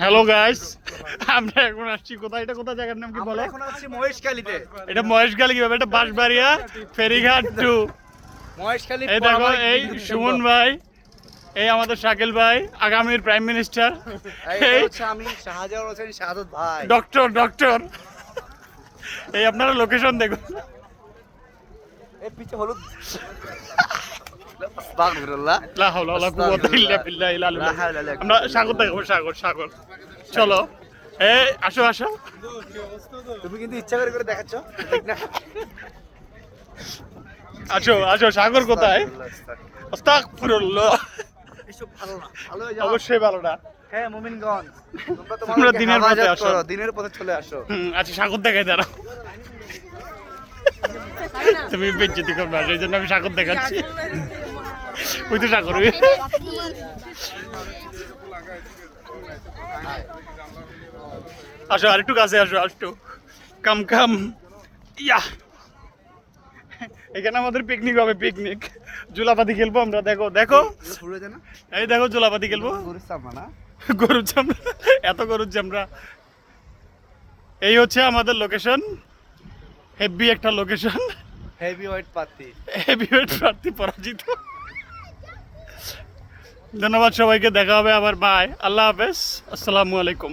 Hello guys, আমরা এখন আসছি কোথায়? এটা কোথায় জায়গার নাম কি বলো? এখন আছি মহেশখালীতে। এটা মহেশখালী কিভাবে? এটা বাঁশবাড়িয়া ফেরিঘাট টু মহেশখালী। এই দেখো, এই সুমন ভাই, এই আমাদের শাকিল ভাই, আগামীর প্রাইম মিনিস্টার, এই হচ্ছে আমি শাহজাহান হোসেন শাহাদত ভাই। ডক্টর এই আপনারা লোকেশন দেখুন। এর পিছে হলুদ। আস্তাগফিরুল্লাহ। লা হাওলা ওয়ালা কুওয়াতা ইল্লা বিল্লাহ আমরা সাগর দেখবো, সাগর। চলো, এই আসো। তুমি কিন্তু ইচ্ছা করে দেখাচ্ছ, ঠিক না? আসো, সাগর কোথায়? আস্তাগফিরুল্লাহ। এসব ভালো না, ভালো হয়ে যাও। অবশ্যই ভালো না। হ্যাঁ মুমিনগঞ্জ, তোমরা তোমরা দিনের পথে আসো। দিনের পথে চলে আসো। আচ্ছা, সাগর দেখাই দাঁড়াও। তুমি বেজ্জতি করবে, এই জন্য আমি সাগর দেখাচ্ছি। ওই তো সাগর। আসো, আরেকটু কাছে আসো, কাম ইয়া। এখানে আমাদের পিকনিক হবে, জুলাপাতি খেলবো আমরা। দেখো এই দেখো, জুলাপাতি খেলবো। গরুর চামড়া, এত গরুর চামড়া। এই হচ্ছে আমাদের লোকেশন, হেভি একটা লোকেশন। হেভিওয়েট প্রার্থী পরাজিত। ধন্যবাদ সবাইকে, দেখা হবে আবার। বাই, আল্লাহ হাফেজ, আসসালামু আলাইকুম।